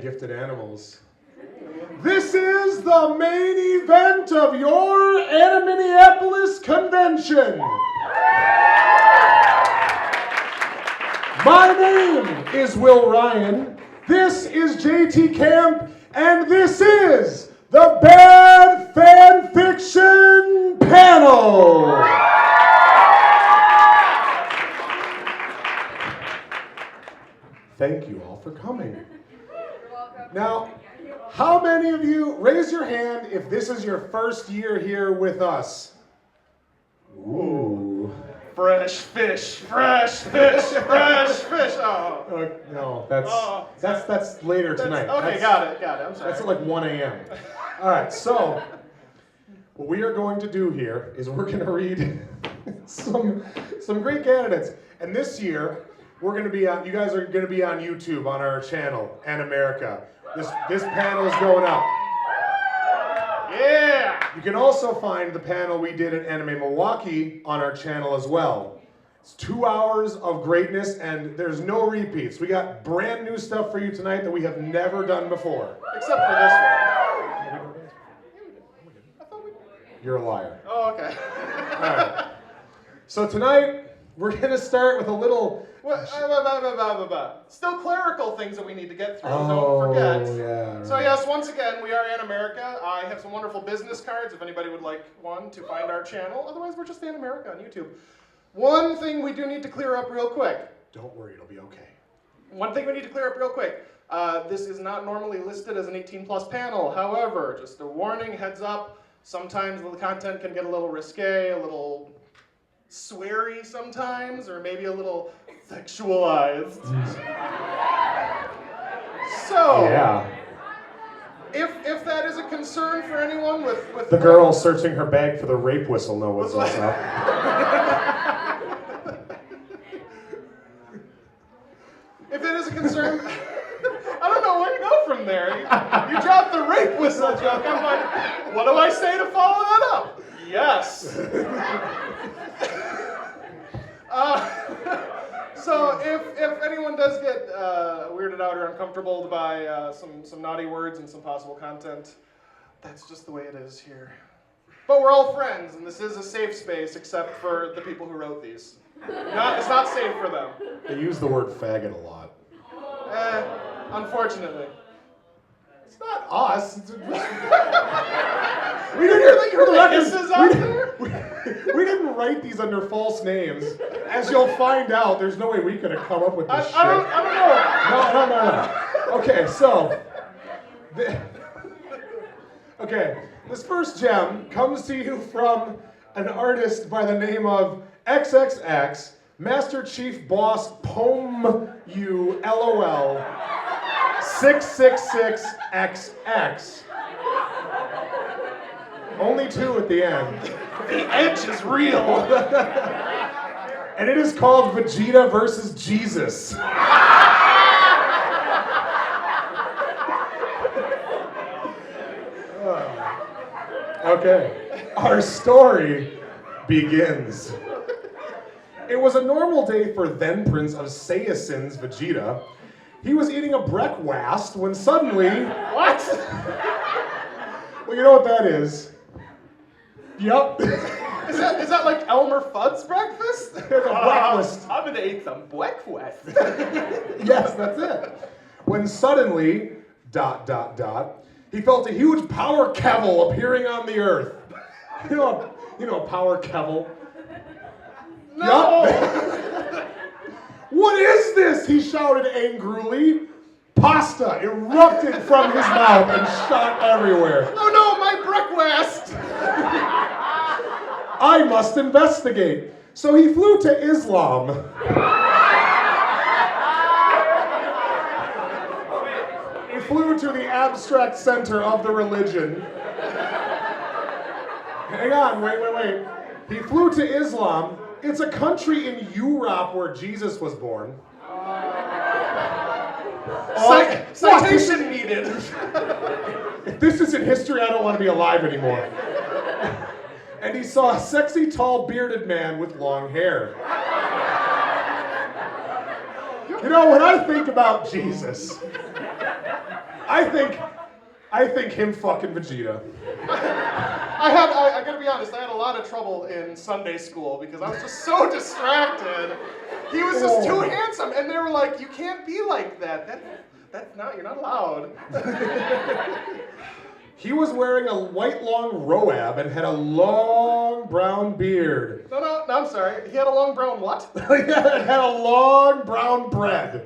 gifted animals. This is the main event of your Animinneapolis convention. My name is Will Ryan, this is JT Kamp, and this is the Bad Fanfiction Panel. Thank you all for coming. You're welcome. Now, how many of you, raise your hand if this is your first year here with us? Ooh. Fresh fish, fresh fish, fresh fish. Oh. No, that's later tonight. Okay, got it. I'm sorry. That's at like 1 a.m. All right, so what we are going to do here is we're going to read some great candidates. And this year, we're going to be on, you guys are going to be on YouTube on our channel, Animerica. This panel is going up. Yeah! You can also find the panel we did at Anime Milwaukee on our channel as well. It's 2 hours of greatness and there's no repeats. We got brand new stuff for you tonight that we have never done before. Except for this one. You're a liar. Oh, okay. All right. So tonight, we're going to start with a little... Still clerical things that we need to get through, Oh, don't forget. yeah. Right. So yes, once again, we are Animerica. I have some wonderful business cards if anybody would like one to find our channel. Otherwise, we're just Animerica on YouTube. One thing we do need to clear up real quick. Don't worry, it'll be okay. One thing we need to clear up real quick. This is not normally listed as an 18+ panel. However, just a warning, heads up, sometimes the content can get a little risque, a little sweary sometimes, or maybe a little sexualized. So, Yeah. if that is a concern for anyone with The girl searching her bag for the rape whistle knows what's up. If it is a concern, I don't know where to go from there. You dropped the rape whistle joke. I'm like, what do I say to follow that up? Yes. So if anyone does get weirded out or uncomfortable by some naughty words and some possible content, that's just the way it is here. But we're all friends, and this is a safe space except for the people who wrote these. It's not safe for them. They use the word faggot a lot. Unfortunately. It's not us. We didn't hear the hisses out there? We didn't write these under false names. As you'll find out, there's no way we could have come up with this shit. I don't know. No. Okay, so. Okay, this first gem comes to you from an artist by the name of XXX, Master Chief Boss Pom You LOL 666XX. Only 2 at the end. The edge is real. And it is called Vegeta versus Jesus. Okay, our story begins. It was a normal day for then Prince of Saiyajin's Vegeta. He was eating a breakfast when suddenly... What? Well, you know what that is. Yep. Is that like Elmer Fudd's breakfast? There's a breakfast. I'm gonna eat some breakfast. Yes, that's it. When suddenly, ... he felt a huge power kevel appearing on the earth. You know a power kevel? No! Yup. What is this? He shouted angrily. Pasta erupted from his mouth and shot everywhere. Oh no, my breakfast! I must investigate. So he flew to Islam. He flew to the abstract center of the religion. Hang on, wait. He flew to Islam. It's a country in Europe where Jesus was born. Citation needed. If this isn't history, I don't want to be alive anymore. And he saw a sexy, tall, bearded man with long hair. You know, when I think about Jesus, I think him fucking Vegeta. I gotta be honest, I had a lot of trouble in Sunday school because I was just so distracted. He was just too handsome, and they were like, you can't be like that. That's not, you're not allowed. He was wearing a white long roab and had a long brown beard. No, I'm sorry. He had a long brown what? He had a long brown bread.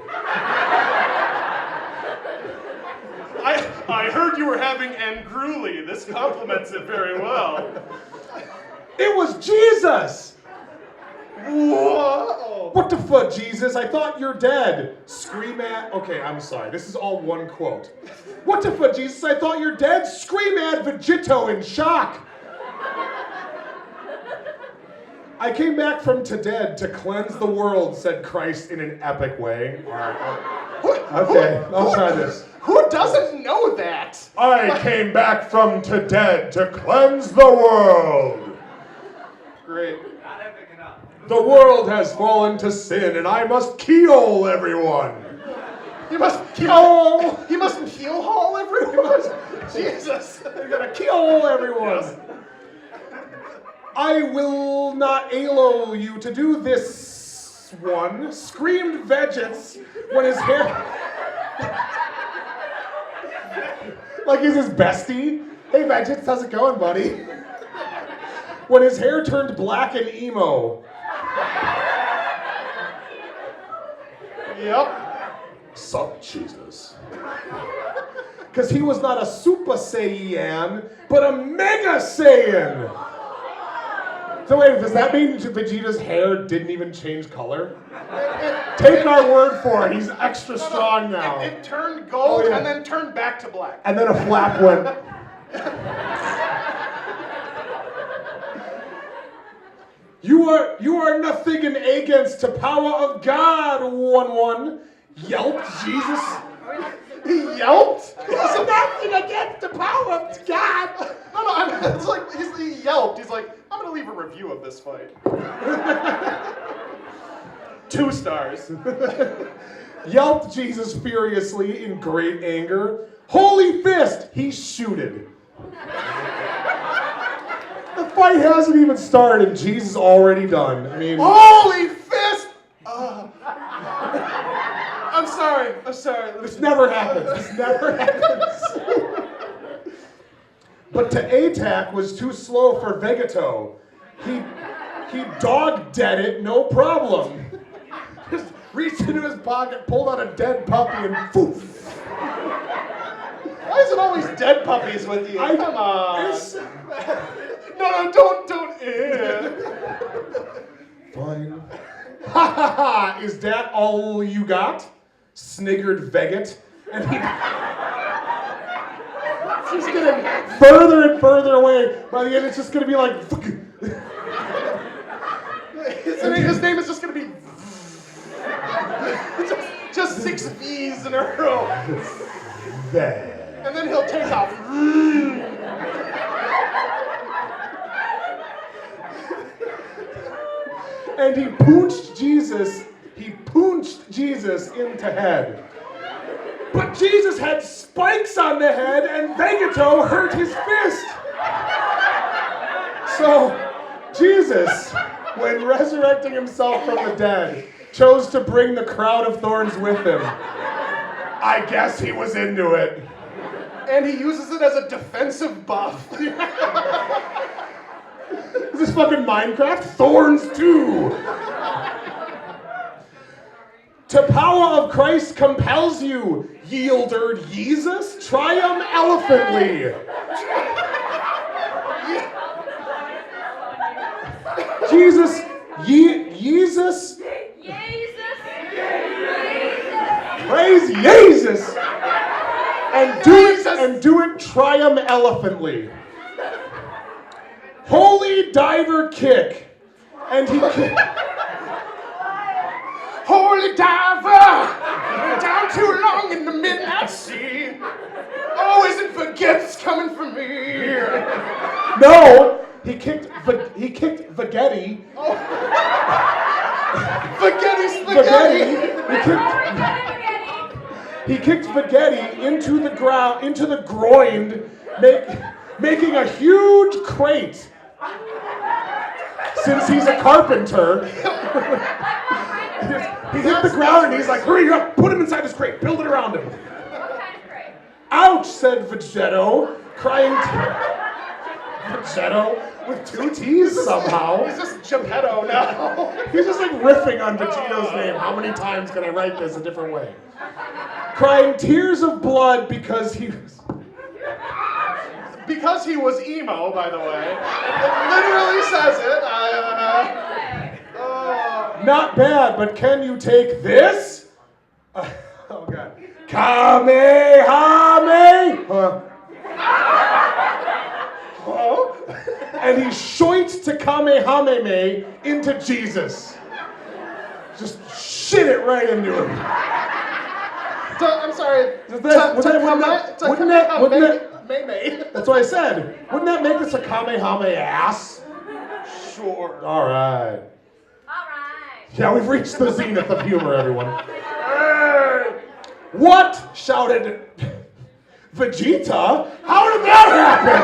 I heard you were having angruli. This complements it very well. It was Jesus! Whoa! What the fuck, Jesus? I thought you're dead. Scream at... Okay, I'm sorry. This is all one quote. What the fuck, Jesus? I thought you're dead. Scream at Vegeta in shock. I came back from to dead to cleanse the world, said Christ in an epic way. All right. Okay, I'll try this. Who doesn't know that? I came back from to dead to cleanse the world. Great. The world has fallen to sin, and I must kill everyone. He must kill. He must kill haul everyone. Jesus, you're gonna kill everyone. Yes. I will not allow you to do this one. Screamed Vegeta when his hair. Like he's his bestie. Hey Vegeta, how's it going, buddy? When his hair turned black and emo. Yep. Sup, Jesus. Because he was not a Super Saiyan, but a Mega Saiyan. So wait, does that mean Vegeta's hair didn't even change color? Take our word for it, he's extra strong now. It turned gold and then turned back to black. And then a flap went. You are nothing against the power of God, 1-1. Yelped Jesus. He yelped? He's nothing against the power of God. No, it's like he yelped. He's like, I'm gonna leave a review of this fight. 2 stars. Yelped Jesus furiously in great anger. Holy fist, he shooted. The fight hasn't even started and Jesus is already done. I mean, holy fist! I'm sorry. This never happens. But to attack was too slow for Vegeta. He dog-dead it, no problem. Just reached into his pocket, pulled out a dead puppy, and poof. Why is it always dead puppies with you? Come on. No, don't. Fine. Ha ha ha! Is that all you got? Sniggered Vegeta, and he's getting further and further away. By the end, it's just gonna be like. His name is just gonna be. just 6 V's in a row. And then he'll take off. And he poonched Jesus into head. But Jesus had spikes on the head and Vegeta hurt his fist. So Jesus, when resurrecting himself from the dead, chose to bring the crown of thorns with him. I guess he was into it. And he uses it as a defensive buff. Is this fucking Minecraft? Thorns too. To power of Christ compels you, yielder Jesus, triumphantly. Jesus, Jesus. Praise Jesus. And do it triumphantly. Holy diver kick. And he kicked. Holy diver, down too long in the midnight sea. Oh, isn't forgets coming for me? No, he kicked Vegeta. Oh. Spaghetti. He kicked spaghetti into the ground, into the groin, making a huge crate. Since he's a carpenter, he hit the ground and he's like, hurry up, put him inside this crate, build it around him. What kind of crate? Ouch, said Vegeta, crying. Vegeta with two T's somehow. He's just Geppetto now. He's just like riffing on Vegeto's name. How many times can I write this a different way? Crying tears of blood because he was... Because he was emo, by the way. It literally says it. Not bad, but can you take this? Oh, God. Kamehame! Hello? And he shoits to Kamehameha into Jesus. Just shit it right into him. I'm sorry. That's what I said. Wouldn't that make this a Kamehameha ass? Sure. All right. Yeah, we've reached the zenith of humor, everyone. What? Shouted Vegeta. How did that happen?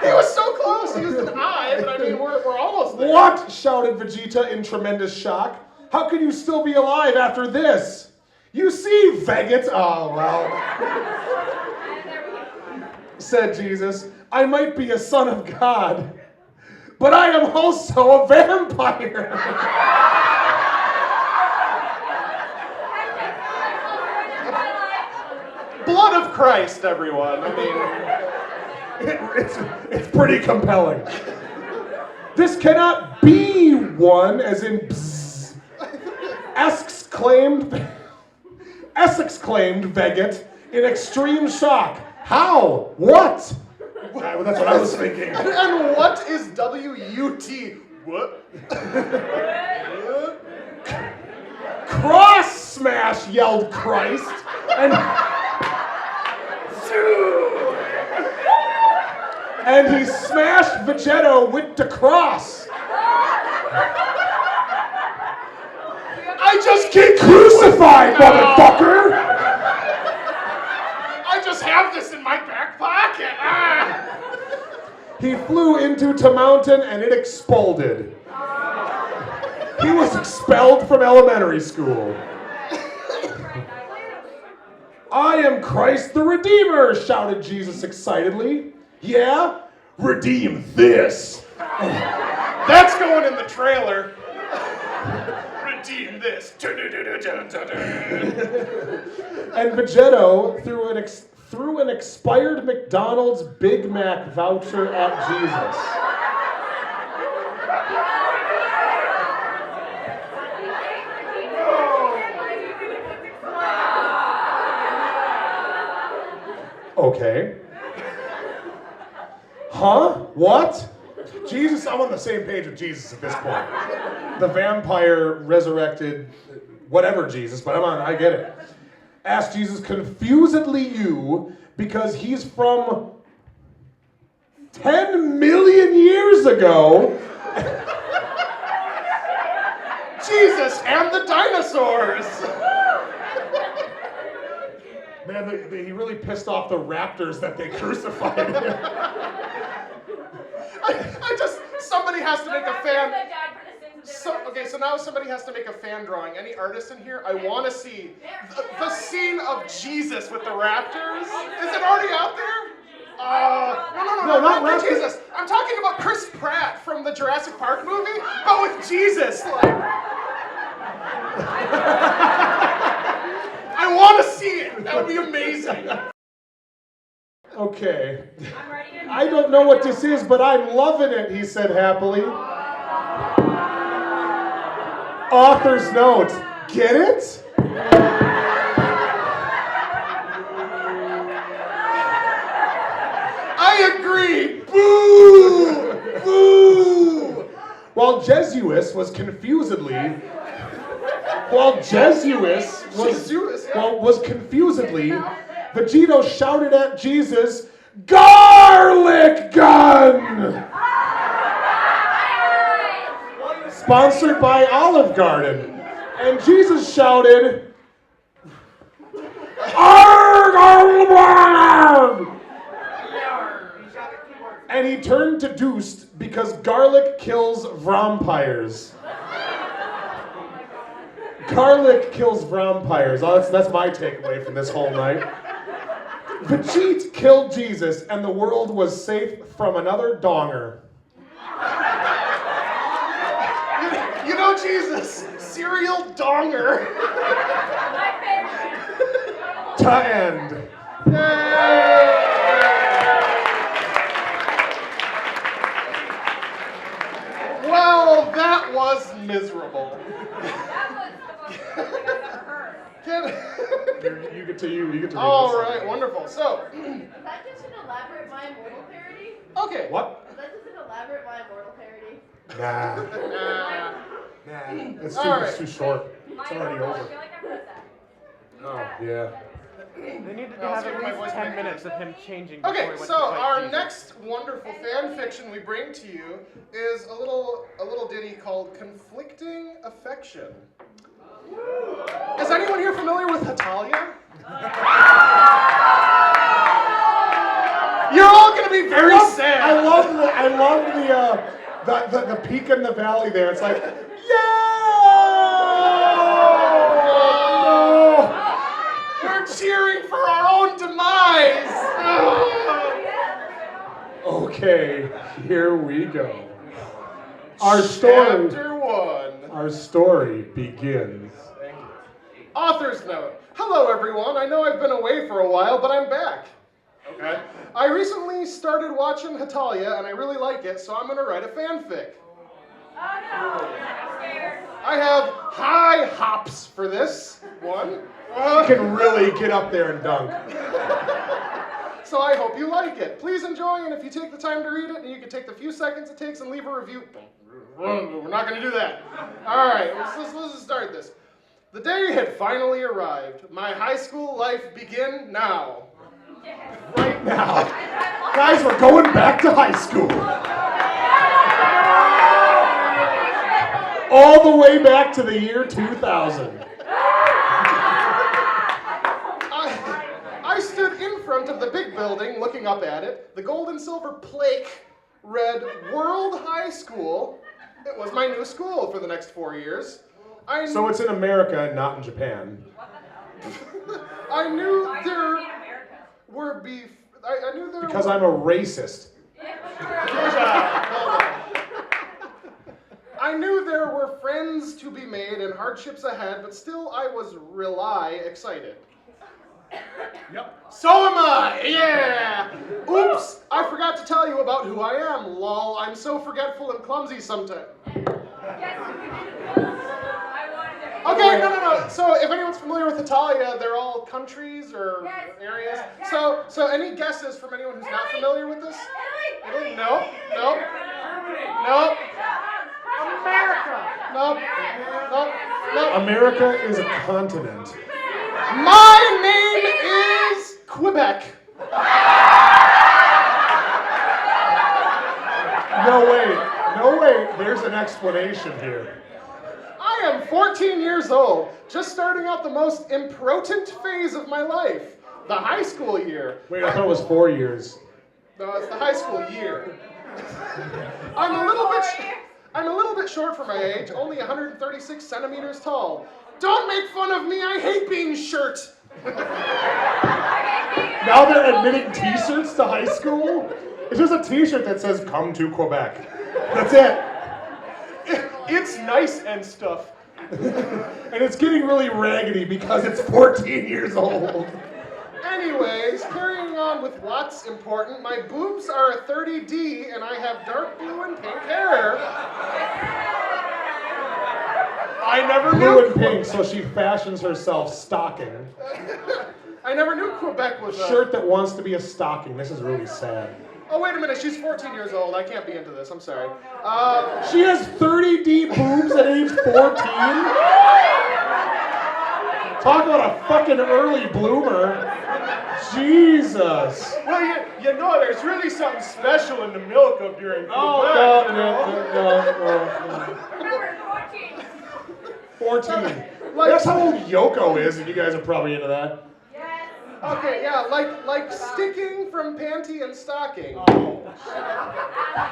He was so close. He was an eye, but I mean, we're almost there. What? Shouted Vegeta in tremendous shock. How can you still be alive after this? You see, Vegeta. Oh, well. Said Jesus, I might be a son of God, but I am also a vampire. Blood of Christ, everyone. I mean, it's pretty compelling. This cannot be one, as in bzz. Essex claimed Vegeta in extreme shock. How? What? That's what I was thinking. And what is W-U-T? What? Cross smash, yelled Christ. And he smashed Vegeta with the cross. I just get crucified, motherfucker! I just have this in my back pocket. Ah. He flew into the mountain and it exploded. He was expelled from elementary school. I am Christ the Redeemer, shouted Jesus excitedly. Yeah? Redeem this. That's going in the trailer. Redeem this. And Vegeta threw an expired McDonald's Big Mac voucher at Jesus. Okay. Huh? What? Jesus, I'm on the same page with Jesus at this point. The vampire resurrected whatever Jesus, but I get it. Asked Jesus confusedly you because he's from 10 million years ago. Jesus and the dinosaurs. Man, he really pissed off the raptors that they crucified him. Somebody has to make a fan. So now somebody has to make a fan drawing. Any artists in here? I want to see the scene of Jesus with the raptors. Is it already out there? No, not Jesus. I'm talking about Chris Pratt from the Jurassic Park movie, but with Jesus. I want to see it. That would be amazing. Okay. I don't know what this is, but I'm loving it, he said happily. Author's note. Get it? I agree. Boo! Boo! While Jesuus was confusedly Vegeta shouted at Jesus, "Garlic gun!" Sponsored by Olive Garden. And Jesus shouted, Arg, arg, arg. And he turned to Deuced because garlic kills vampires. Garlic kills vampires. Oh, that's my takeaway from this whole night. Vegeta killed Jesus and the world was safe from another donger. You know Jesus, serial donger. My favorite. To end. Yay! Well, that was miserable. That was the most I've ever heard. You get to read All this. right, wonderful. So, Is that just an elaborate My Immortal parody? okay. What? Is that just an elaborate My Immortal parody? Nah. It's too short. It's already I over. feel like I've heard that. Oh, yeah. They need to I'll have see if my at voice least 10 makes minutes of him changing before he Okay, went so to fight our Jesus. next wonderful fan fiction we bring to you is a little ditty called Conflicting Affection. Is anyone here familiar with Hatalia? You're all gonna be very sad. I love the peak in the valley there. It's like, yeah! We're cheering for our own demise. Okay, here we go. Our Chapter 1. story begins. Thank you. Author's note. Hello, everyone. I know I've been away for a while, but I'm back. Okay. I recently started watching Hatalia, and I really like it, so I'm going to write a fanfic. Oh no, I'm scared. I have high hops for this one. You can really get up there and dunk. So I hope you like it. Please enjoy, and if you take the time to read it, and you can take the few seconds it takes and leave a review. We're not going to do that. All right, let's just start this. The day had finally arrived. My high school life begin now. Right now. Guys, we're going back to high school. All the way back to the year 2000. I stood in front of the big building looking up at it. The gold and silver plaque read World High School. It was my new school for the next 4 years. So it's in America and not in Japan. I knew there were Because I'm a racist. I knew there were friends to be made and hardships ahead, but still I was excited. Yep. So am I! Yeah! Oops! I forgot to tell you about who I am. Lol, I'm so forgetful and clumsy sometimes. Okay, no. So if anyone's familiar with Italia, they're all countries or areas. So any guesses from anyone who's not familiar with this? Italy? No. America is a continent. My name is Quebec. No, wait. There's an explanation here. I am 14 years old, just starting out the most important phase of my life, the high school year. Wait, I thought it was 4 years. No, it's the high school year. I'm a little bit short for my age, only 136 centimeters tall. Don't make fun of me, I hate being short. Now they're admitting t-shirts to high school? It's just a t-shirt that says, "Come to Quebec." That's it. It's nice and stuff. And it's getting really raggedy because it's 14 years old. Anyways, carrying on with what's important, my boobs are a 30D and I have dark blue and pink hair. I never Blue and knew. pink, so she fashions herself stocking. I never knew Quebec was a Shirt that wants to be a stocking. This is really sad. Oh, wait a minute, she's 14 years old. I can't be into this, I'm sorry. She has 30D boobs at age 14? Talk about a fucking early bloomer. Jesus. Well, you know, there's really something special in the milk up here in Quebec. No. Remember, 14. 14. That's how old Yoko is, and you guys are probably into that. Yes. Okay, yeah, like sticking from panty and stocking.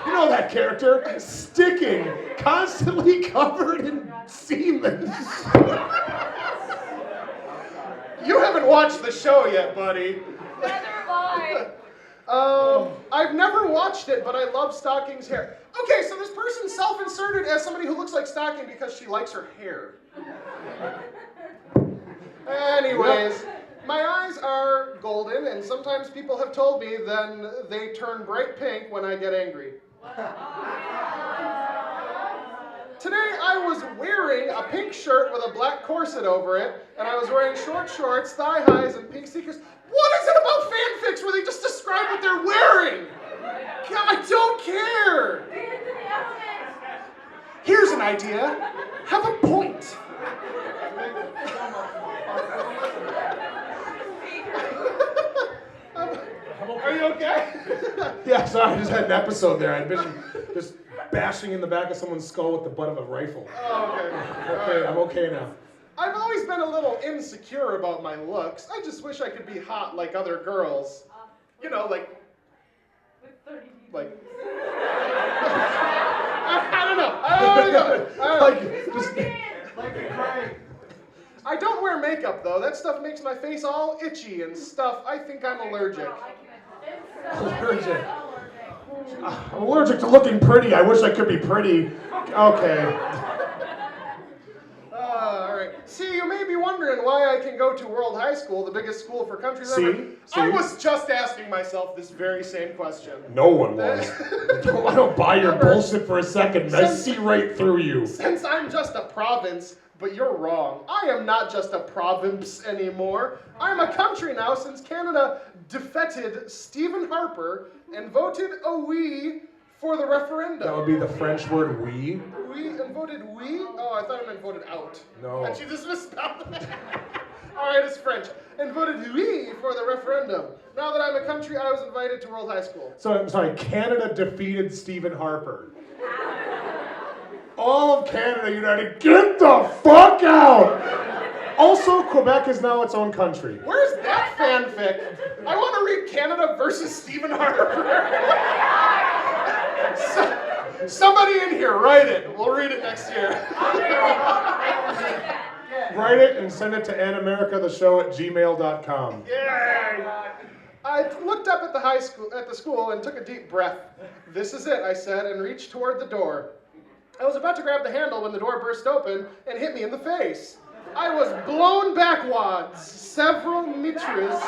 You know that character? Sticking, constantly covered in semen. You haven't watched the show yet, buddy. Neither have I. I've never watched it, but I love Stocking's hair. Okay, so this person self-inserted as somebody who looks like Stocking because she likes her hair. Anyways, my eyes are golden, and sometimes people have told me then they turn bright pink when I get angry. Today I was wearing a pink shirt with a black corset over it, and I was wearing short shorts, thigh highs, and pink sneakers. What is it about fanfics where they just describe what they're wearing? God, I don't care. Here's an idea. Have a point. Are you okay? Yeah, sorry, I just had an episode there. I'd been just bashing in the back of someone's skull with the butt of a rifle. Oh, okay. Okay, I'm okay now. I've always been a little insecure about my looks. I just wish I could be hot like other girls. You know, like... I don't know. I don't wear makeup, though. That stuff makes my face all itchy and stuff. I think I'm allergic. Allergic. I'm allergic to looking pretty. I wish I could be pretty. Okay. All right. See, you may be wondering why I can go to World High School, the biggest school for countries ever. See? I was just asking myself this very same question. No one was. I don't buy your bullshit for a second. I see right through you. Since I'm just a province, but you're wrong. I am not just a province anymore. I'm a country now since Canada defeated Stephen Harper and voted a oui for the referendum. That would be the French word oui. Oui, and voted oui? Oh, I thought it meant voted out. No. And she just misspelled it. All right, it's French. And voted oui for the referendum. Now that I'm a country, I was invited to World High School. So, I'm sorry, Canada defeated Stephen Harper. All of Canada united, get the fuck out! Also, Quebec is now its own country. Where's that fanfic? I want to read Canada versus Stephen Harper. Somebody in here, write it. We'll read it next year. Write it and send it to animerica@gmail.com. Yay! I looked up at the school and took a deep breath. This is it, I said, and reached toward the door. I was about to grab the handle when the door burst open and hit me in the face. I was blown backwards, several meters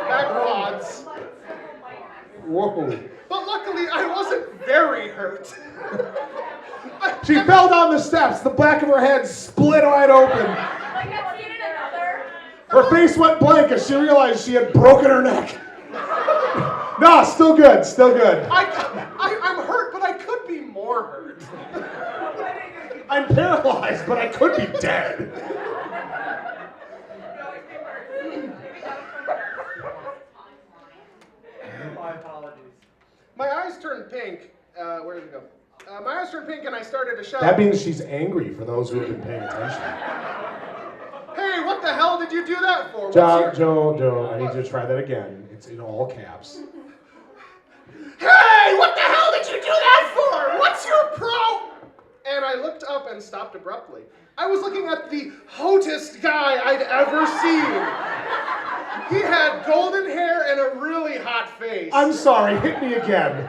backwards. Whoa. But luckily, I wasn't very hurt. She fell down the steps. The back of her head split wide open. Her face went blank as she realized she had broken her neck. No, still good, still good. I'm hurt, but I could be more hurt. I'm paralyzed, but I could be dead. My apologies. My eyes turned pink. Where did it go? My eyes turned pink and I started to shout. That means she's angry for those who have been paying attention. Hey, what the hell did you do that for? Joe, I need you to try that again. It's in all caps. Hey, what the hell did you do that for? What's your pro? And I looked up and stopped abruptly. I was looking at the hottest guy I'd ever seen. He had golden hair and a really hot face. I'm sorry, hit me again.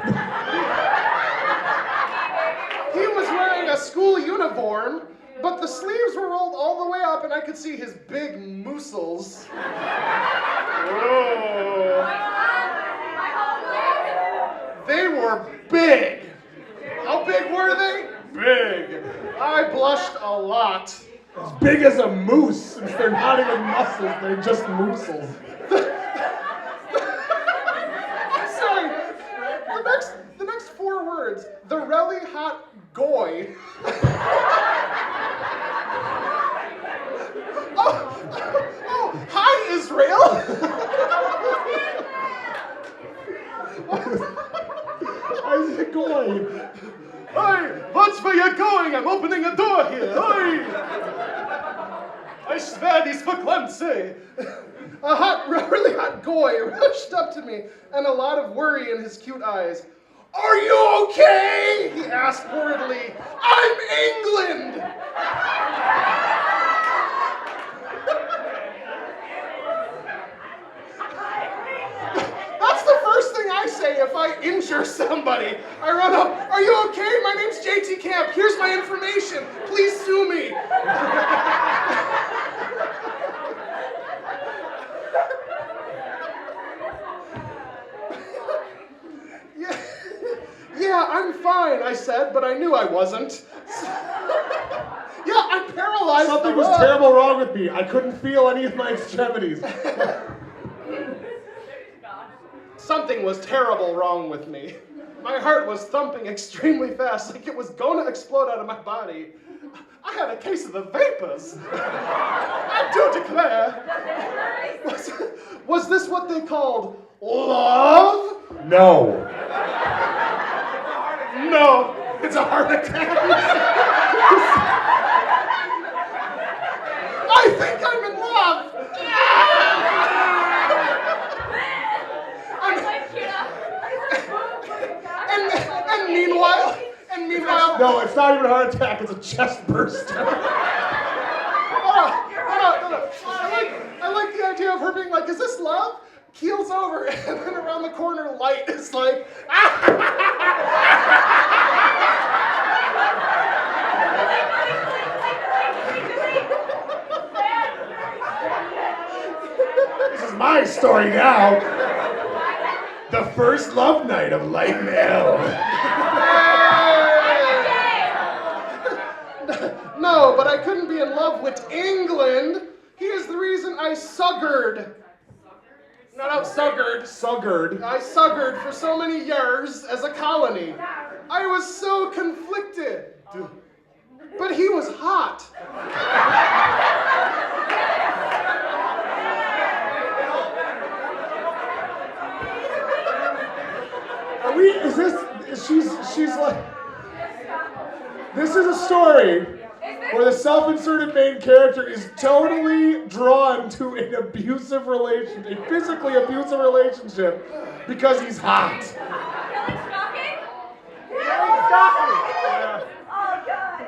He was wearing a school uniform, but the sleeves were rolled all the way up and I could see his big muscles. Whoa. They were big. How big were they? Big. I blushed a lot. As big as a moose, since they're not even muscles, they're just moosels. I'm sorry. The next 4 words. The really hot goy. Oh, hi, Israel. How's it going? Hey, watch where you're going. I'm opening a door here. Hey. I swear this for clumsy. really hot goy rushed up to me and a lot of worry in his cute eyes. Are you okay? He asked worriedly. I'm England! That's the first thing I say if I injure somebody. I run up, are you okay? My name's JT Kamp. Here's my information. Please sue me. Yeah, I'm fine, I said, but I knew I wasn't. Yeah, I'm paralyzed. Something was terrible wrong with me. I couldn't feel any of my extremities. Something was terrible wrong with me. My heart was thumping extremely fast, like it was going to explode out of my body. I had a case of the vapors. I do declare. Was this what they called love? No. No, it's a heart attack. I think I'm in love. And meanwhile. No, it's not even a heart attack. It's a chest burst. Hold on. I like the idea of her being like, is this love? Keels over, and then around the corner, light is like, This is my story now. The first love night of Light and L. No, but I couldn't be in love with England. He is the reason I suggered. No, suggered. Suggered. I suggered for so many years as a colony. I was so conflicted. But he was hot. She's like, this is a story where the self-inserted main character is totally drawn to an abusive relationship, a physically abusive relationship, because he's hot.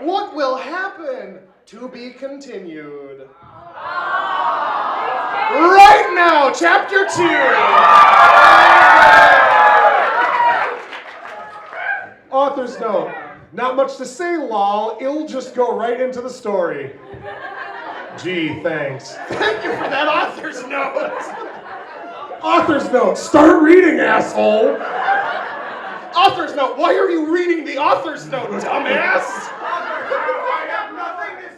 What will happen? To be continued. Right now, chapter 2. Author's note. Not much to say, lol. It'll just go right into the story. Gee, thanks. Thank you for that author's note. Author's note. Start reading, asshole. Author's note. Why are you reading the author's note, dumbass? I have nothing to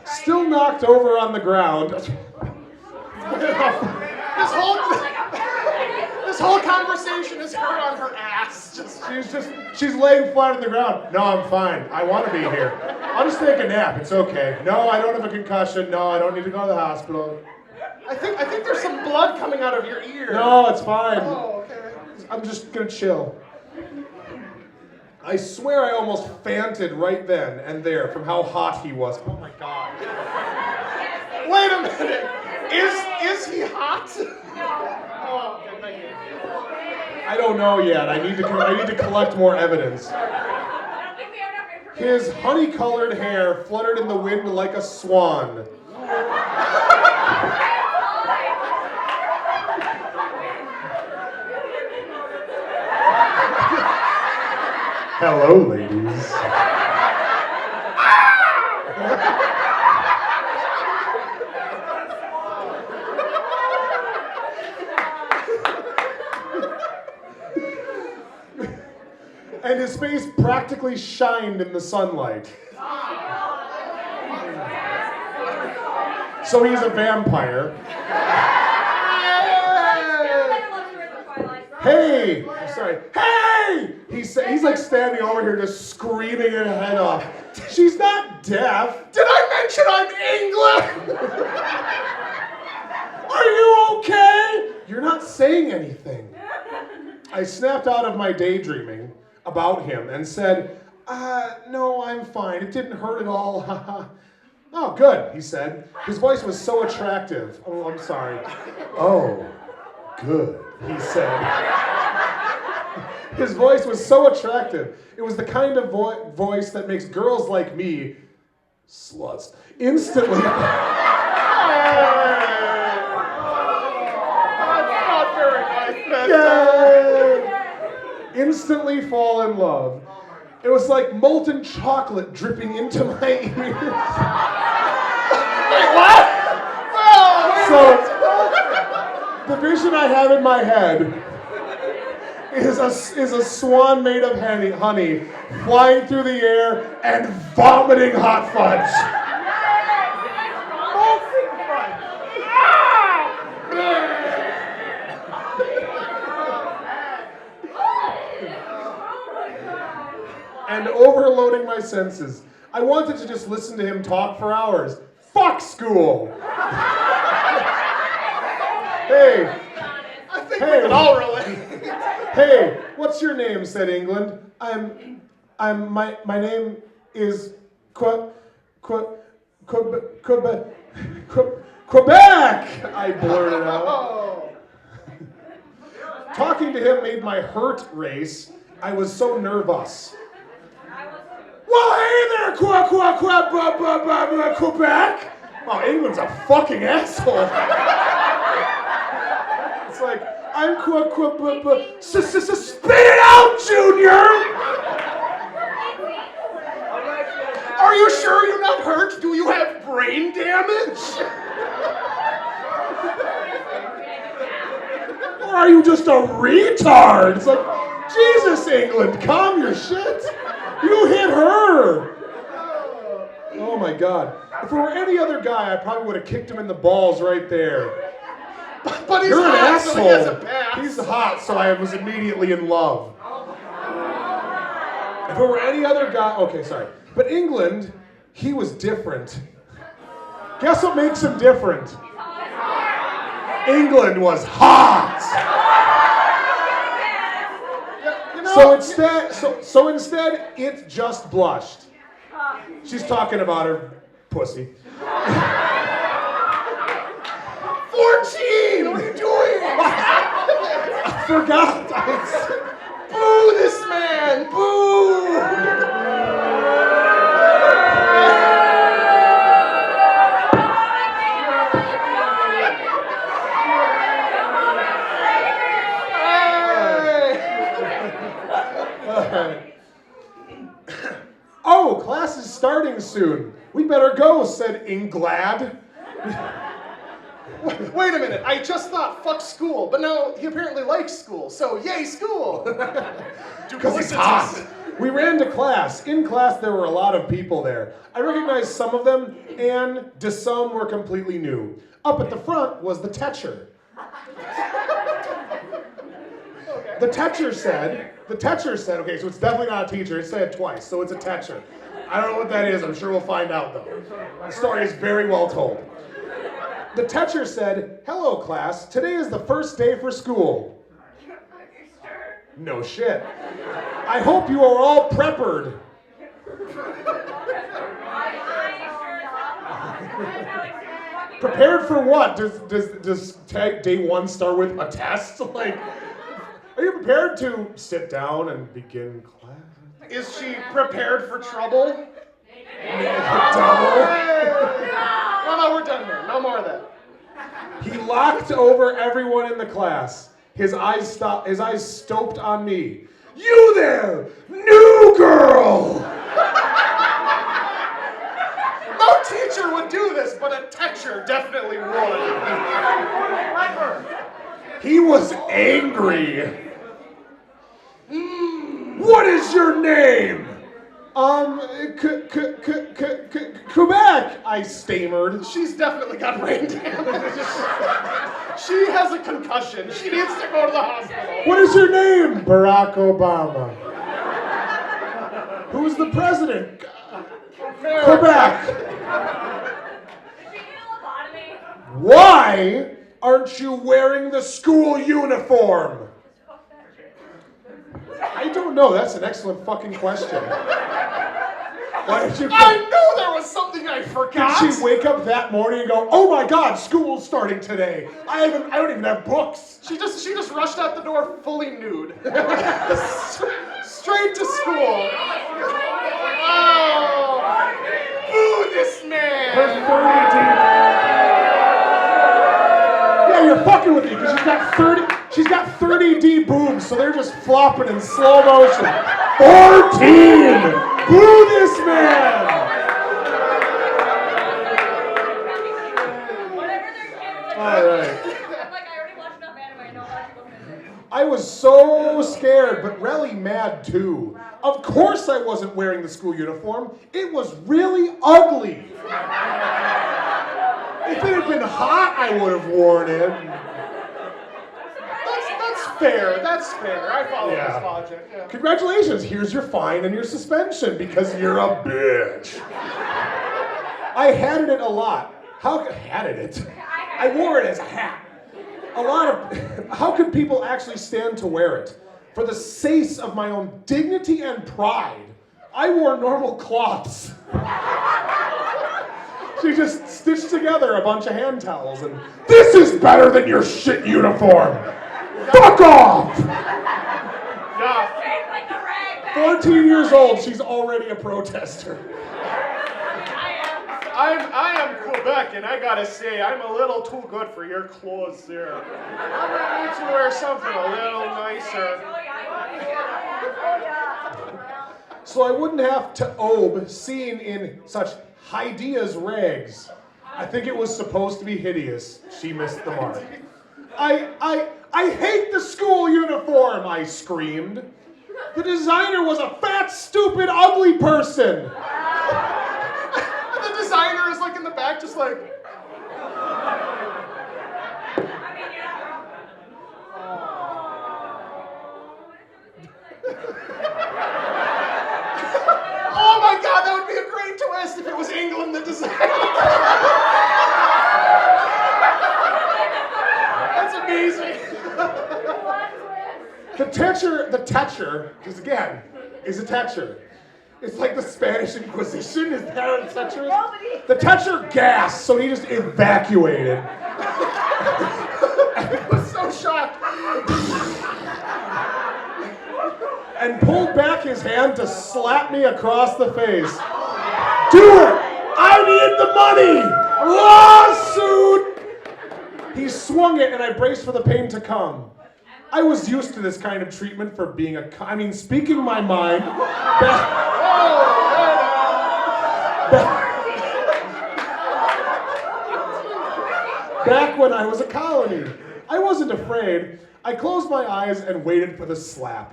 say. Still knocked over on the ground. This whole conversation is her on her ass. She's laying flat on the ground. No, I'm fine. I want to be here. I'll just take a nap. It's okay. No, I don't have a concussion. No, I don't need to go to the hospital. I think there's some blood coming out of your ear. No, it's fine. Oh, okay. I'm just gonna chill. I swear I almost fainted right then and there from how hot he was. Oh my god. Wait a minute. Is he hot? Oh, okay, thank you. I don't know yet. I need to collect more evidence. His honey-colored hair fluttered in the wind like a swan. Hello, ladies. And his face practically shined in the sunlight. So he's a vampire. Hey! I'm sorry. Hey! He's like standing over here just screaming her head off. She's not deaf. Did I mention I'm England? Are you okay? You're not saying anything. I snapped out of my daydreaming about him and said, no, I'm fine. It didn't hurt at all. Oh, good, he said. His voice was so attractive. Oh, I'm sorry. Oh, good, he said. His voice was so attractive. It was the kind of voice that makes girls like me, sluts, instantly. That's not very nice, Yay! Instantly fall in love. It was like molten chocolate dripping into my ears. Wait, what? So, the vision I have in my head is a swan made of honey flying through the air and vomiting hot fudge. And overloading my senses. I wanted to just listen to him talk for hours. Fuck school! Hey! I think we can all relate. Hey, what's your name? Said England. My name is Quebec! I blurted out. Oh. Talking to him made my heart race. I was so nervous. Well, hey there, Quebec! Oh, England's a fucking asshole. It's like, I'm spit it out, Junior! Are you sure you're not hurt? Do you have brain damage? Or are you just a retard? It's like, Jesus, England, calm your shit. You hit her. Oh my God. If it were any other guy, I probably would have kicked him in the balls right there. But he's You're an hot, asshole. so he has a pass. He's hot, so I was immediately in love. If it were any other guy, okay, sorry. But England, he was different. Guess what makes him different? England was hot. You know, So instead, it just blushed. She's talking about her pussy. 14! What are you doing? I forgot. Boo this man! Boo! Oh, class is starting soon. We better go, said Inglad. Wait a minute, I just thought fuck school, but now he apparently likes school, so yay school! Because he's hot. We ran to class. In class, there were a lot of people there. I recognized some of them, and some were completely new. Up at the front was the teacher. The teacher said, okay, so it's definitely not a teacher. It said it twice, so it's a teacher. I don't know what that is. I'm sure we'll find out, though. The story is very well told. The teacher said, hello, class. Today is the first day for school. No shit. I hope you are all preppered. Prepared for what? Does day one start with a test? Like, are you prepared to sit down and begin class? Is she prepared for trouble? Double. No, we're done here. No more of that. He locked over everyone in the class. His eyes stoped on me. You there, new girl! No teacher would do this, but a teacher definitely would. He was angry. What is your name? Quebec, I stammered. She's definitely got brain damage. She has a concussion. She needs to go to the hospital. What is your name? Barack Obama. Who's the president? Quebec. Why aren't you wearing the school uniform? I don't know. That's an excellent fucking question. Why did you? I knew there was something I forgot. Did she wake up that morning and go, "Oh my God, school's starting today. I don't even have books." She just rushed out the door fully nude. Straight to school. Oh, boo this man. Her 30D. Yeah, you're fucking with me because she's got 30D boobs, so they're just flopping in slow motion. 14. Boo this man. Whatever their kids All right. I'm like, I already watched enough anime. I know how to go visit. I was so scared, but really mad too. Of course I wasn't wearing the school uniform. It was really ugly. If it had been hot, I would have worn it. That's fair. That's fair. I follow Yeah. this logic. Yeah. Congratulations, here's your fine and your suspension because you're a bitch. I hated it a lot. Hated it? I wore it as a hat. How could people actually stand to wear it? For the sake of my own dignity and pride, I wore normal cloths. She just stitched together a bunch of hand towels and, "This is better than your shit uniform. Fuck off!" Yeah. Shaped like the rag bag. 14 years old, she's already a protester. I am Quebec, and I gotta say, I'm a little too good for your clothes there. I'm gonna need to wear something a little nicer. So I wouldn't have to obe seen in such hideous rags. I think it was supposed to be hideous. She missed the mark. I hate the school uniform, I screamed. The designer was a fat, stupid, ugly person. The designer is like in the back, just like. Oh my God, that would be a great twist if it was England that designed it. That's amazing. The teacher, because again, is a teacher. It's like the Spanish Inquisition. Is that what a teacher is? The teacher gasped, so he just evacuated. I was so shocked. And pulled back his hand to slap me across the face. Do it! I need the money! Lawsuit! He swung it and I braced for the pain to come. I was used to this kind of treatment for being speaking my mind. Back when I was a colony. I wasn't afraid. I closed my eyes and waited for the slap.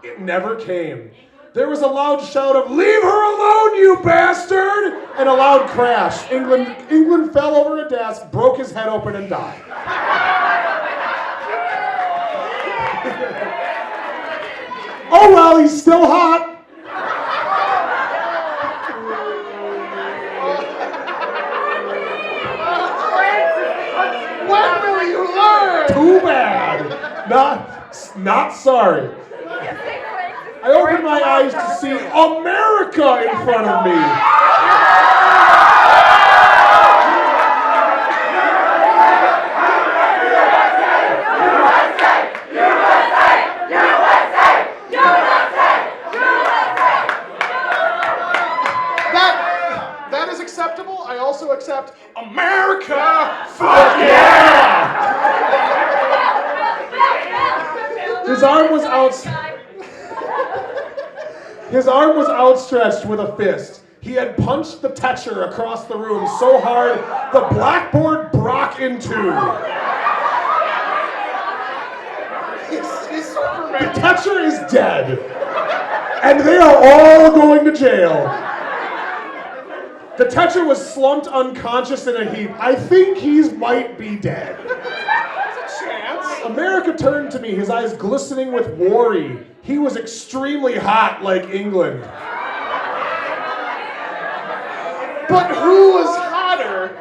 It never came. There was a loud shout of, "Leave her alone, you bastard!" and a loud crash. England fell over a desk, broke his head open, and died. Oh well, he's still hot. When will you learn? Too bad. Not sorry. I opened my eyes to see America in front of me. That is acceptable. I also accept America. Fuck yeah! His arm was outstretched with a fist. He had punched the teacher across the room so hard the blackboard broke in two. He's super The teacher is dead, and they are all going to jail. The teacher was slumped unconscious in a heap. I think he might be dead. America turned to me, his eyes glistening with worry. He was extremely hot like England. But who was hotter?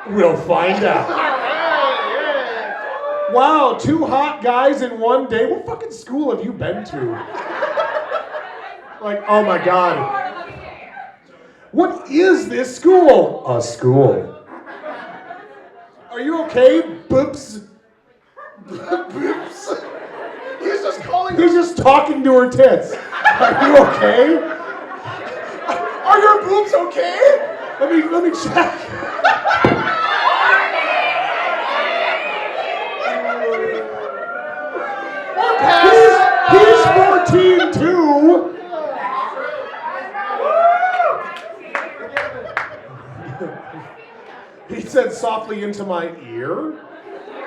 We'll find out. Wow, 2 hot guys in one day? What fucking school have you been to? Like, oh my God. What is this school? A school. Are you okay, boobs? Boobs. He's just calling He's just talking to her tits. Are you okay? Are your boobs okay? Let me check. We're past. He's 14 too. He said softly into my ear.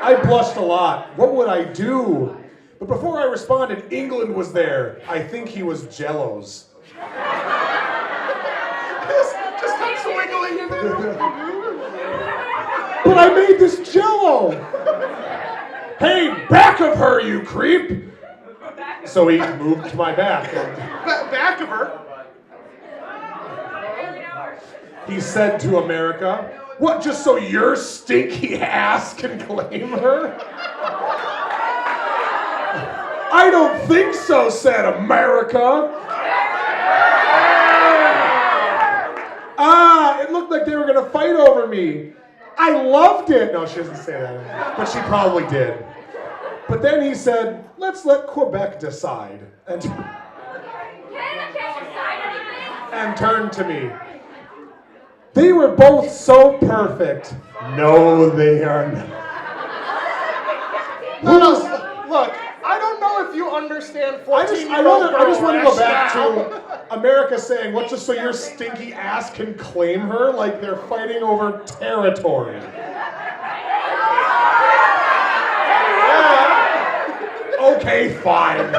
I blushed a lot. What would I do? But before I responded, England was there. I think he was Jello's. Just kept swiggling in there. But I made this Jello. Hey, back of her, you creep. So he moved to my back. And Back of her. he said to America, what, just so your stinky ass can claim her? I don't think so, said America. It looked like they were gonna fight over me. I loved it. No, she doesn't say that, but she probably did. But then he said, let's let Quebec decide. And turned to me. They were both so perfect. No, they are not. No, look, I don't know if you understand 14-year-old I just want to go back rationale. to America saying, what, just so your stinky ass can claim her? Like they're fighting over territory. Okay, fine.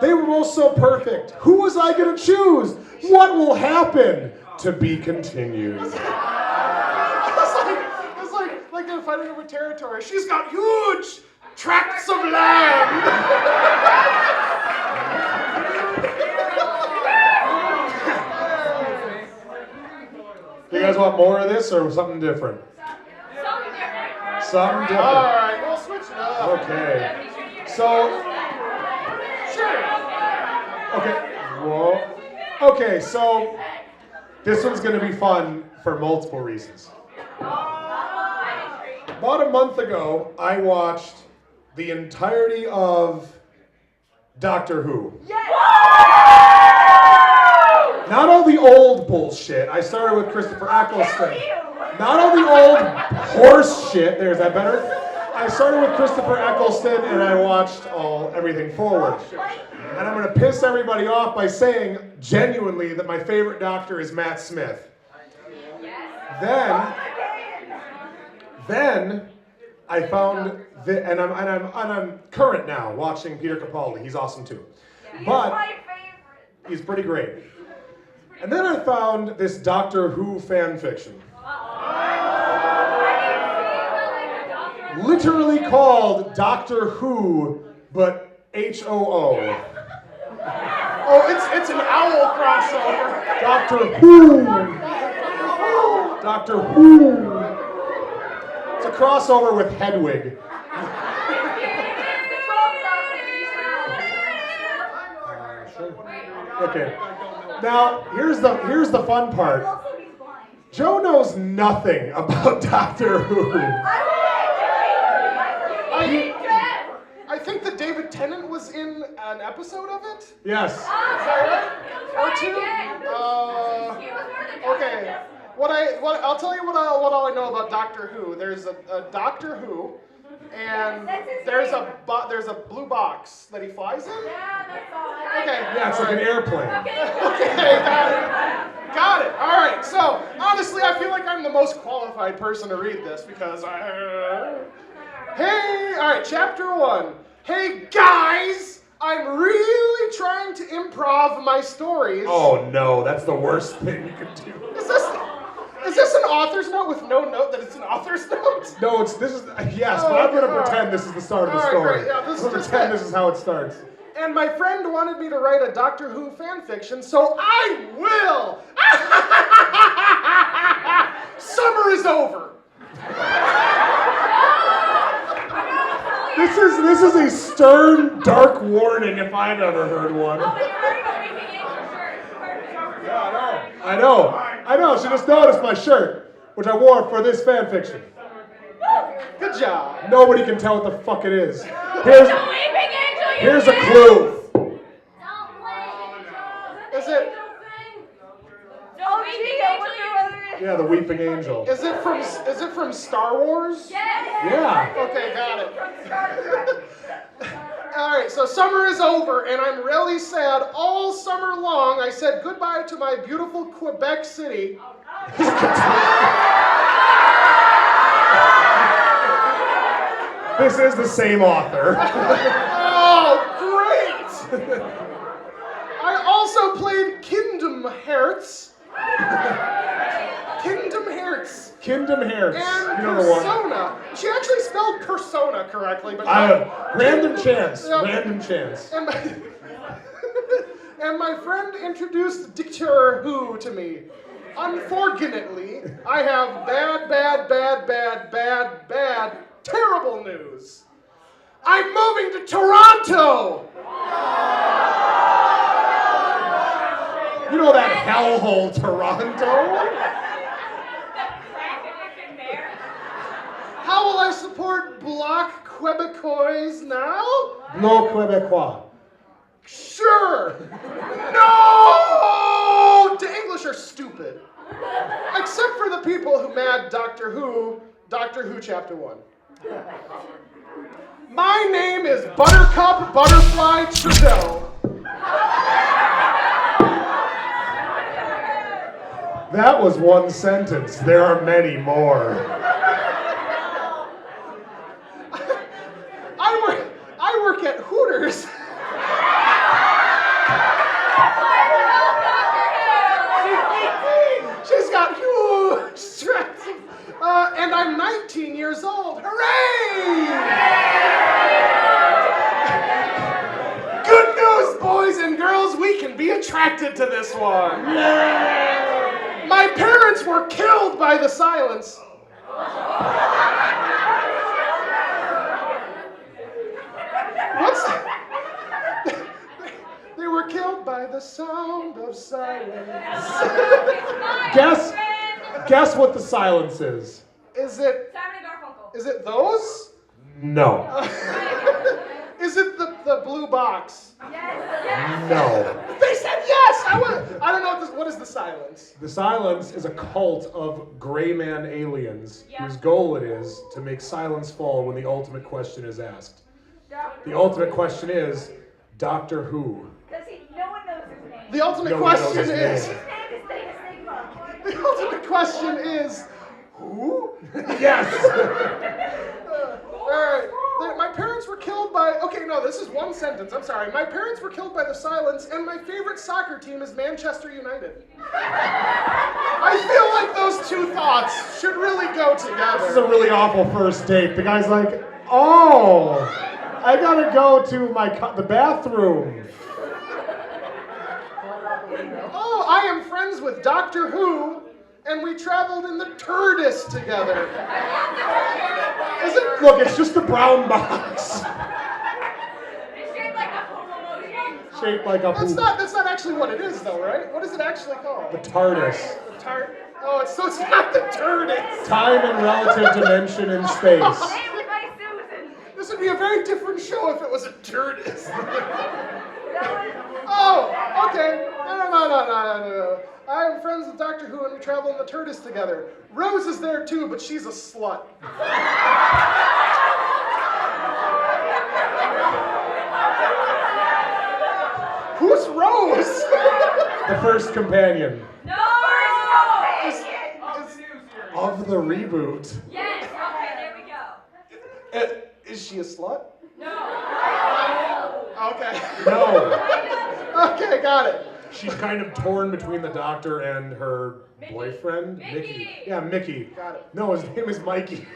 They were both so perfect. Who was I going to choose? What will happen? To be continued. It's like they're fighting over territory. She's got huge tracts of land. You guys want more of this or something different? Something different. All right, we'll switch it up. Okay. So. Sure. Okay. Whoa. Okay, so this one's going to be fun for multiple reasons. About a month ago, I watched the entirety of Doctor Who. Not all the old bullshit. I started with Christopher Eccleston. Not all the old horse shit. There's that better. I started with Christopher Eccleston and I watched everything forward. And I'm going to piss everybody off by saying genuinely that my favorite Doctor is Matt Smith. Then I found and I'm current now watching Peter Capaldi. He's awesome too. But he's pretty great. And then I found this Doctor Who fan fiction. Literally called Doctor Who, but H-O-O. Oh, it's an owl crossover. Doctor Who. Doctor Who. It's a crossover with Hedwig. Okay. Now, here's the fun part. Joe knows nothing about Doctor Who. I think that David Tennant was in an episode of it. Yes. Is that right? Or two? Okay. I'll tell you what all I know about Doctor Who. There's a Doctor Who, and there's a blue box that he flies in. Okay. Yeah, it's like an airplane. Okay, got it. All right. So honestly, I feel like I'm the most qualified person to read this because Hey, all right, chapter 1. Hey guys, I'm really trying to improv my stories. Oh no, that's the worst thing you could do. Is this an author's note with no note that it's an author's note? No, yes, but I'm gonna pretend this is the start of the story. Great. Yeah, this is I'm gonna just pretend it. this is how it starts. And my friend wanted me to write a Doctor Who fan fiction, so I will. Summer is over. This is a stern, dark warning if I've ever heard one. Oh, Yeah, I know, she just noticed my shirt, which I wore for this fanfiction. Good job. Nobody can tell what the fuck it is. Here's a clue. Is it? Yeah, the weeping angel. Is it from Star Wars? Yeah. Okay, got it. All right, so summer is over, and I'm really sad. All summer long, I said goodbye to my beautiful Quebec City. This is the same author. Oh, great! I also played Kingdom Hearts. Kingdom Hearts. Kingdom Hearts. And You know the one. Persona. She actually spelled persona correctly, but Random chance. Yep. Random chance. And my, and my friend introduced Dictator Who to me. Unfortunately, I have bad, terrible news. I'm moving to Toronto! You know that hellhole Toronto? How will I support Bloc Quebecois now? No Quebecois. Sure! No! The English are stupid. Except for the people who mad Doctor Who Chapter 1. My name is Buttercup Butterfly Trudeau. That was one sentence. There are many more. I work at Hooters. She's got huge strength. And I'm 19 years old. Hooray! Good news, boys and girls. We can be attracted to this one. My parents were killed by the silence. What's that? They were killed by the sound of silence. Guess what the silence is. Is it those? No. Is it the blue box? No. They said yes! I don't know what is the silence? The silence is a cult of gray man aliens whose goal it is to make silence fall when the ultimate question is asked. The ultimate question is, Doctor Who? No one knows his name. The ultimate Nobody knows question his is... name. His name is Enigma. The ultimate question is... Who? Yes! Alright. My parents were killed by... Okay, no, this is one sentence. I'm sorry. My parents were killed by the silence, and my favorite soccer team is Manchester United. I feel like those two thoughts should really go together. This is a really awful first date. The guy's like, oh, I gotta go to the bathroom. Oh, I am friends with Doctor Who, and we traveled in the TARDIS together. Is it? Look, it's just a brown box. Shaped like a That's poop. not actually what it is, though, right? What is it actually called? The TARDIS. Oh, so it's not the TARDIS. Time and relative dimension in space. Named by Susan. This would be a very different show if it was a TARDIS. Oh, okay. No. I am friends with Doctor Who, and we travel in the TARDIS together. Rose is there too, but she's a slut. Who's Rose? The first companion No! of the reboot. Yes, okay, there we go. Is she a slut? No. Okay. No. Okay, got it. She's kind of torn between the Doctor and her boyfriend, Mickey. Yeah, Mickey. Got it. No, his name is Mikey.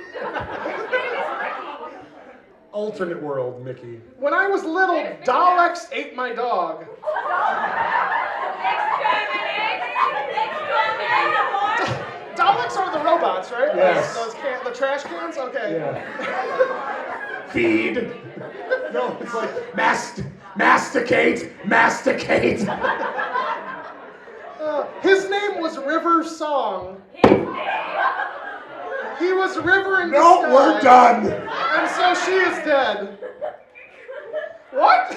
Alternate world, Mickey. When I was little, Daleks ate my dog. Daleks are the robots, right? Yes. The trash cans? Okay. Yeah. Feed. No, it's like masticate. His name was River's song. He was River in No, disguise. we're done. And so she is dead. What?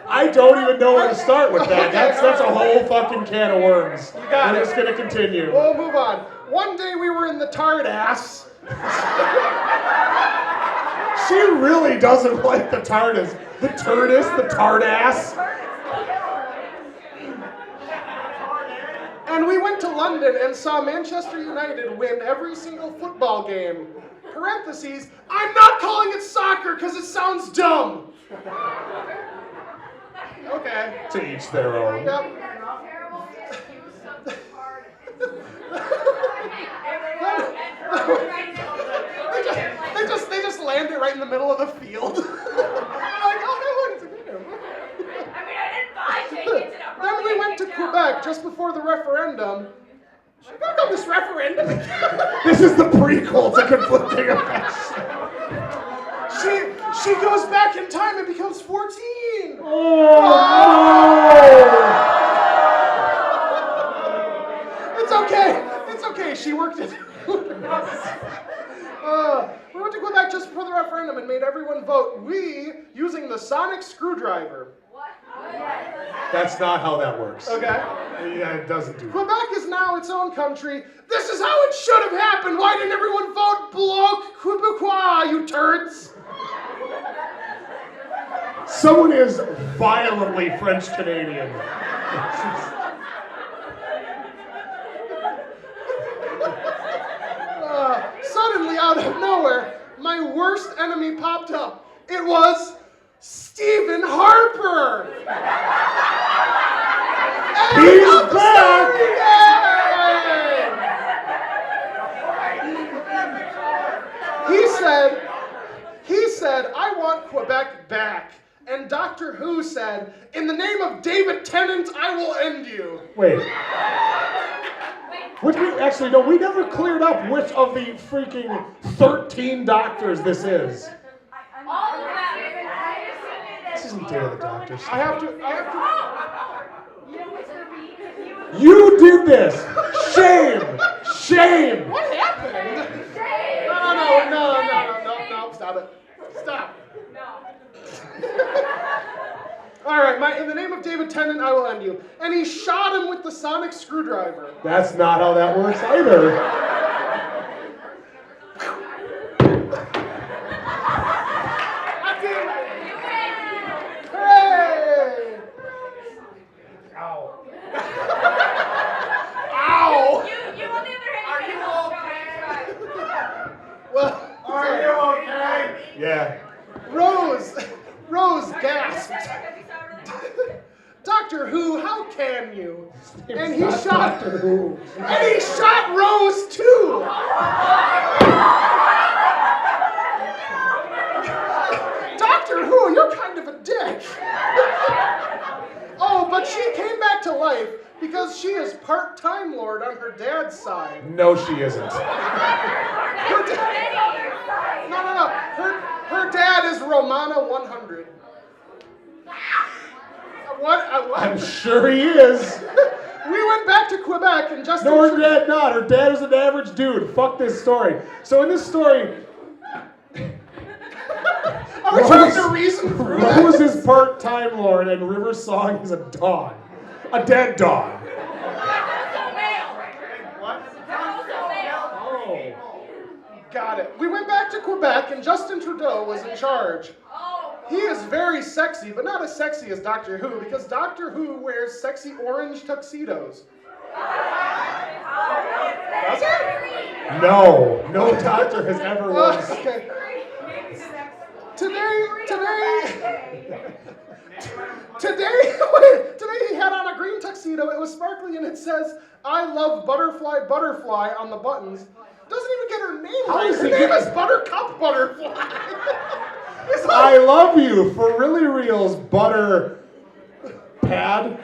I don't even know where to start with that. That's a whole fucking can of worms. You got We're it. just gonna continue. We'll move on. One day we were in the tard ass. She really doesn't like the TARDIS. The TARDIS, the TARDAS. And we went to London and saw Manchester United win every single football game. Parentheses, I'm not calling it soccer because it sounds dumb. Okay. To each their own. Yep. They just land it right in the middle of the field. I'm like, oh, no, it's a game. I mean, I didn't buy tickets and I'm Then we went to Quebec just before the referendum. Should I go this referendum again? This is the prequel to Conflicting Affection. She goes back in time and becomes 14. It's okay. It's okay. She worked it. We went to Quebec just before the referendum and made everyone vote. We using the sonic screwdriver. That's not how that works. Okay. Yeah, it doesn't do. Quebec is now its own country. This is how it should have happened. Why didn't everyone vote Bloc Quebecois, you turds? Someone is violently French Canadian. Suddenly, out of nowhere, my worst enemy popped up. It was Stephen Harper. And He's I'm back! Yay! He said, I want Quebec back. And Doctor Who said, in the name of David Tennant, I will end you. Wait. Which we actually no, we never cleared up which of the freaking 13 doctors this is. all of that. This isn't Day of the Doctors. I have to. You did this! Shame! Shame! What happened? No, stop it. Stop. All right, in the name of David Tennant, I will end you. And he shot him with the sonic screwdriver. That's not how that works either. Hooray! Ow. Ow! You on the other hand, Well, Are you okay? Yeah. Rose gasped. Doctor Who, how can you? And he Not shot Doctor Who. And he shot Rose too. Doctor Who, you're kind of a dick. Oh, but she came back to life because she is part Time Lord on her dad's side. No, she isn't. No. Her dad is Romana 100. What? I'm sure he is. We went back to Quebec and just. No, her dad not. Her dad is an average dude. Fuck this story. So in this story, Are we trying to reason through that? Rose is part Time Lord and River's song is a dog. A dead dog. Oh. Got it. We went back to Quebec and Justin Trudeau was in charge. He is very sexy, but not as sexy as Doctor Who, because Doctor Who wears sexy orange tuxedos. Does it? No doctor has ever worn. Okay. Today he had on a green tuxedo. It was sparkly and it says, I love Butterfly Butterfly on the buttons. Doesn't even get her name right. Her name is Buttercup Butterfly. I love you for really reals, butter pad,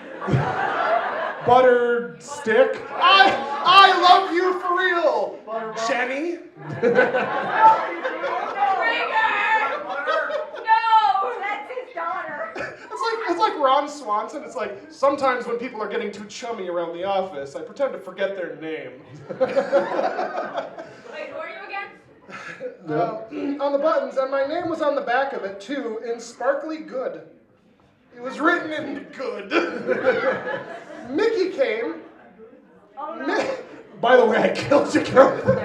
butter stick. I love you for real, Jenny. No, that's his daughter. It's like Ron Swanson. response, and it's like, sometimes when people are getting too chummy around the office, I pretend to forget their name. Wait, who are you again? On the buttons, and my name was on the back of it too, in sparkly good. It was written in good. Mickey came. By the way, I killed your girlfriend.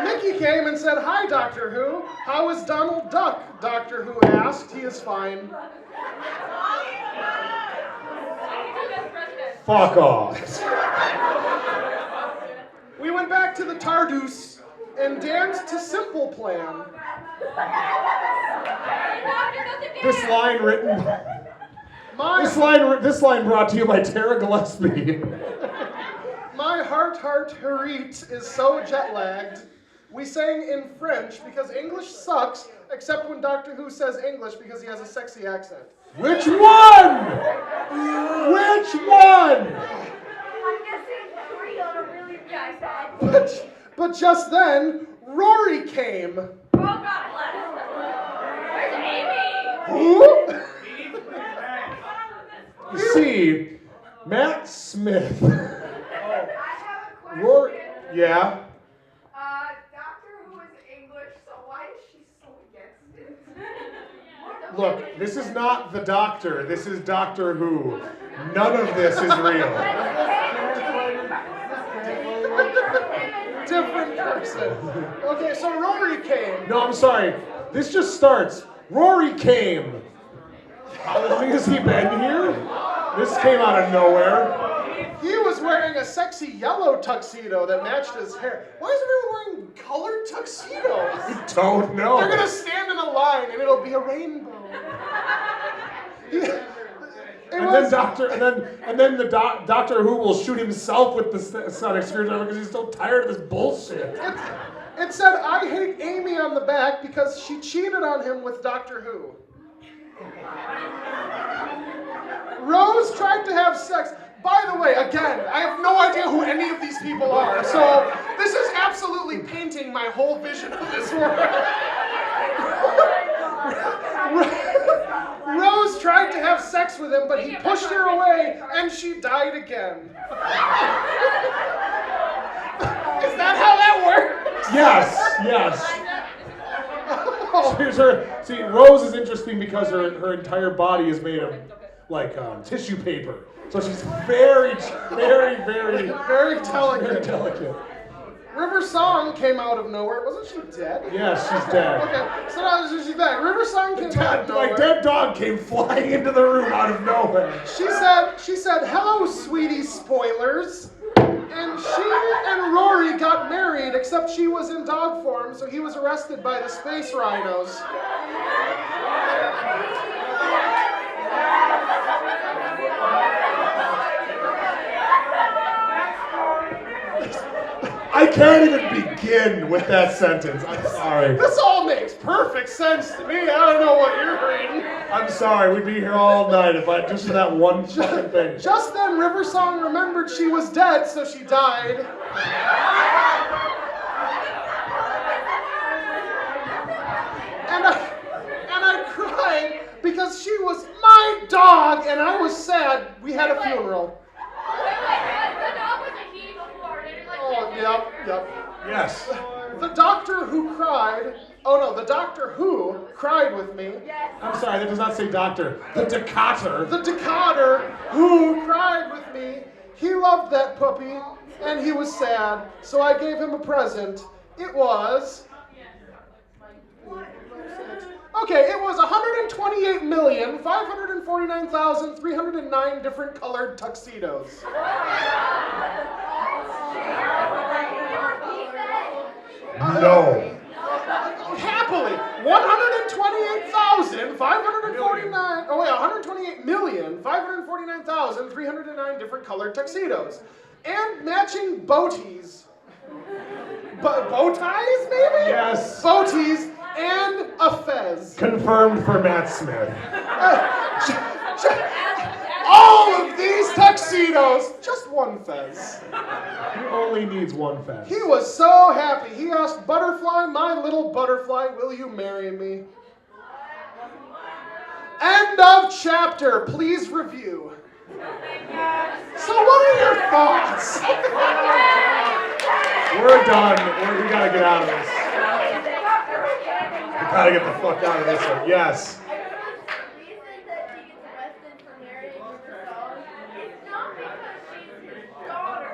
Mickey came and said, "Hi, Doctor Who. How is Donald Duck?" Doctor Who asked. "He is fine." Fuck off. We went back to the TARDIS and danced to Simple Plan. This line written. This line brought to you by Tara Gillespie. My heart Harit is so jet-lagged. We sang in French because English sucks, except when Doctor Who says English because he has a sexy accent. Which one? Which one? I'm guessing 3 on a really bad bad. But just then, Rory came. Oh, God bless. Where's Amy? Who? You see, Matt Smith. I have a question. Rory, yeah. Doctor Who is English, so why is she so against it? Look, this is not the Doctor. This is Doctor Who. None of this is real. Different person. Okay, so Rory came. No, I'm sorry. This just starts. Rory came. How long has he been here? This came out of nowhere. He was wearing a sexy yellow tuxedo that matched his hair. Why is everyone wearing colored tuxedos? Don't know. They're gonna stand in a line and it'll be a rainbow. And then the Doctor Who will shoot himself with the sonic screwdriver because he's so tired of this bullshit. It said, "I hate Amy" on the back because she cheated on him with Doctor Who. Rose tried to have sex. By the way, again, I have no idea who any of these people are, so this is absolutely painting my whole vision of this world. Rose tried to have sex with him, but he pushed her away, and she died again. Is that how that works? Yes. See, Rose is interesting because her entire body is made of like tissue paper. So she's very, very, very, Very delicate. very delicate. River Song came out of nowhere. Wasn't she dead? Yes, she's dead. Okay, so now she's back. River Song came out of nowhere. My dead dog came flying into the room out of nowhere. She said, "Hello, sweetie spoilers." And she and Rory got married, except she was in dog form, so he was arrested by the space rhinos. I can't even begin with that sentence. I'm sorry. This all makes perfect sense to me. I don't know what you're reading. I'm sorry. We'd be here all night if I just for that one fucking thing. Just then, River Song remembered she was dead, so she died. And I cried because she was my dog, and I was sad. We had a funeral. Wait, the dog was a he before. They didn't like Oh, yep. Yes. The Doctor Who cried. Oh no, the Doctor Who cried with me. I'm sorry. That does not say doctor. The Decatur. The Decatur who cried with me. He loved that puppy, and he was sad, so I gave him a present. It was... Okay, it was 128,549,309 different colored tuxedos. No. Happily, 128,549. Oh wait, 128,549,309 different colored tuxedos, and matching bow tees. Bow ties, maybe? Yes. Bow tees and a fez. Confirmed for Matt Smith. All of these tuxedos, just one fez. He only needs one fez. He was so happy. He asked Butterfly, "My little butterfly, will you marry me?" End of chapter. Please review. So what are your thoughts? We're done. We gotta get out of this. We gotta get the fuck out of this one. Yes. The reason that he gets arrested for marrying his dog is not because she's his daughter,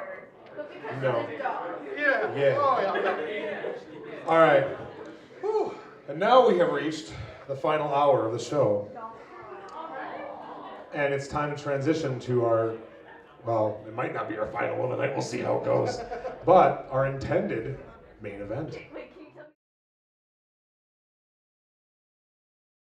but because No. she's his dog. Yeah. Yeah. Oh, yeah. All right. Whew. And now we have reached the final hour of the show. And it's time to transition to our, well, it might not be our final one tonight. We'll see how it goes. But our intended main event. Wait,